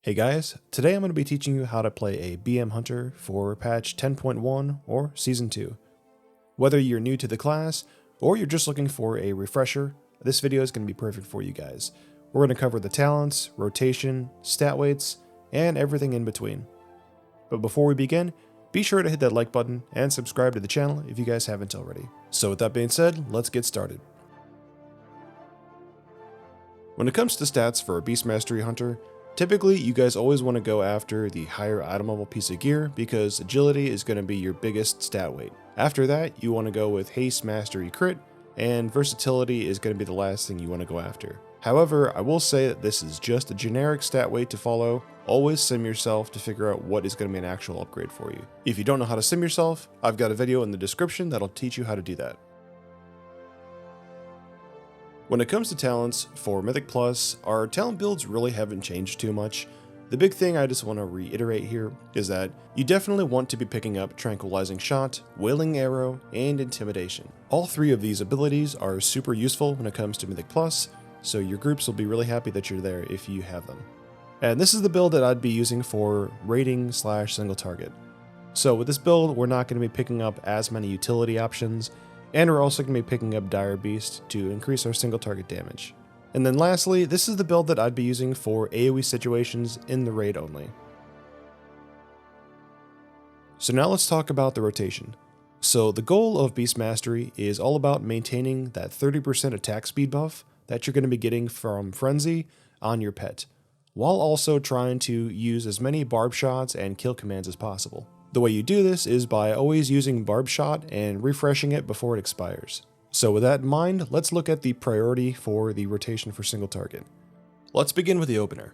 Hey guys, today I'm going to be teaching you how to play a BM Hunter for patch 10.1 or Season 2. Whether you're new to the class or you're just looking for a refresher, this video is going to be perfect for you guys. We're going to cover the talents, rotation, stat weights, and everything in between. But before we begin, be sure to hit that like button and subscribe to the channel if you guys haven't already. So with that being said, let's get started. When it comes to stats for a Beast Mastery Hunter, typically, you guys always want to go after the higher itemable piece of gear because agility is going to be your biggest stat weight. After that, you want to go with haste, mastery, crit, and versatility is going to be the last thing you want to go after. However, I will say that this is just a generic stat weight to follow. Always sim yourself to figure out what is going to be an actual upgrade for you. If you don't know how to sim yourself, I've got a video in the description that'll teach you how to do that. When it comes to talents, for Mythic Plus, our talent builds really haven't changed too much. The big thing I just want to reiterate here is that you definitely want to be picking up Tranquilizing Shot, Wailing Arrow, and Intimidation. All three of these abilities are super useful when it comes to Mythic Plus, so your groups will be really happy that you're there if you have them. And this is the build that I'd be using for raiding / single target. So with this build, we're not going to be picking up as many utility options, and we're also going to be picking up Dire Beast to increase our single target damage. And then lastly, this is the build that I'd be using for AoE situations in the raid only. So now let's talk about the rotation. So the goal of Beast Mastery is all about maintaining that 30% attack speed buff that you're going to be getting from Frenzy on your pet, while also trying to use as many Barbed Shots and kill commands as possible. The way you do this is by always using Barbed Shot and refreshing it before it expires. So with that in mind, let's look at the priority for the rotation for single target. Let's begin with the opener.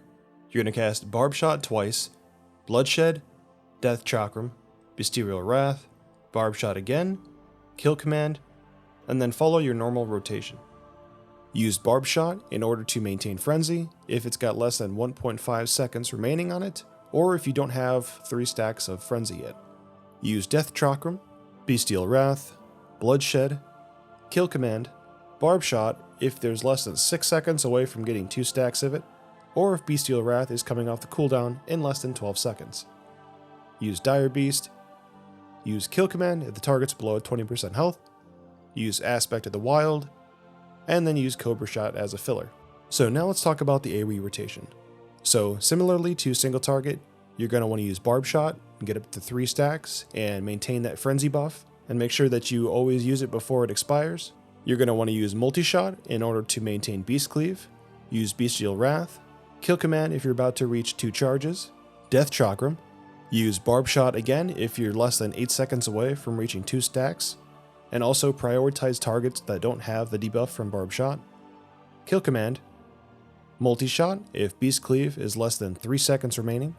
You're going to cast Barbed Shot twice, Bloodshed, Death Chakram, Bestial Wrath, Barbed Shot again, Kill Command, and then follow your normal rotation. Use Barbed Shot in order to maintain Frenzy if it's got less than 1.5 seconds remaining on it, or if you don't have 3 stacks of Frenzy yet. Use Death Chakram, Bestial Wrath, Bloodshed, Kill Command, Barbed Shot if there's less than 6 seconds away from getting 2 stacks of it, or if Bestial Wrath is coming off the cooldown in less than 12 seconds. Use Dire Beast, use Kill Command if the target's below 20% health, use Aspect of the Wild, and then use Cobra Shot as a filler. So now let's talk about the AoE rotation. So similarly to single target, you're going to want to use Barbed Shot and get up to 3 stacks and maintain that Frenzy buff and make sure that you always use it before it expires. You're going to want to use Multi-Shot in order to maintain Beast Cleave, use Bestial Wrath, Kill Command if you're about to reach 2 charges, Death Chakram, use Barbed Shot again if you're less than 8 seconds away from reaching 2 stacks, and also prioritize targets that don't have the debuff from Barbed Shot, Kill Command, Multi-Shot if Beast Cleave is less than 3 seconds remaining,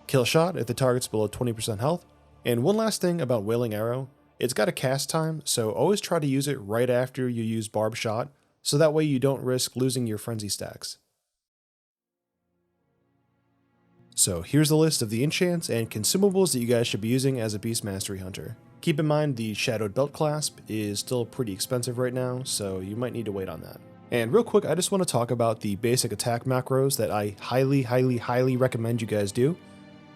Kill Shot if the target's below 20% health, and one last thing about Wailing Arrow, it's got a cast time, so always try to use it right after you use Barbed Shot, so that way you don't risk losing your Frenzy stacks. So here's the list of the enchants and consumables that you guys should be using as a Beast Mastery Hunter. Keep in mind the Shadowed Belt Clasp is still pretty expensive right now, so you might need to wait on that. And real quick, I just want to talk about the basic attack macros that I highly recommend you guys do.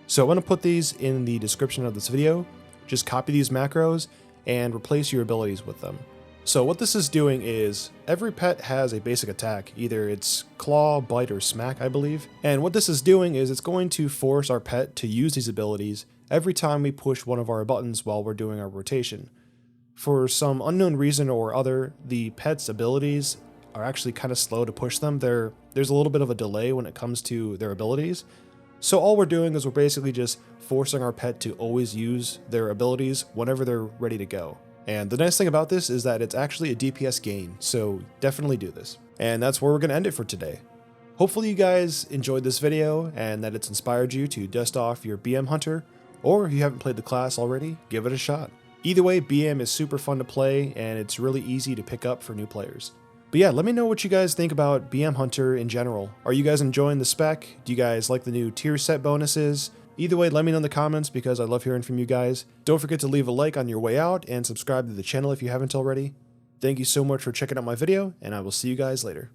So I want to put these in the description of this video. Just copy these macros and replace your abilities with them. So what this is doing is every pet has a basic attack, either it's Claw, Bite, or Smack, I believe. And what this is doing is it's going to force our pet to use these abilities every time we push one of our buttons while we're doing our rotation. For some unknown reason or other, the pet's abilities are actually kind of slow to push them. There's a little bit of a delay when it comes to their abilities. So all we're doing is we're basically just forcing our pet to always use their abilities whenever they're ready to go. And the nice thing about this is that it's actually a DPS gain, so definitely do this. And that's where we're going to end it for today. Hopefully you guys enjoyed this video and that it's inspired you to dust off your BM Hunter, or if you haven't played the class already, give it a shot. Either way, BM is super fun to play and it's really easy to pick up for new players. But yeah, let me know what you guys think about BM Hunter in general. Are you guys enjoying the spec? Do you guys like the new tier set bonuses? Either way, let me know in the comments because I love hearing from you guys. Don't forget to leave a like on your way out and subscribe to the channel if you haven't already. Thank you so much for checking out my video, and I will see you guys later.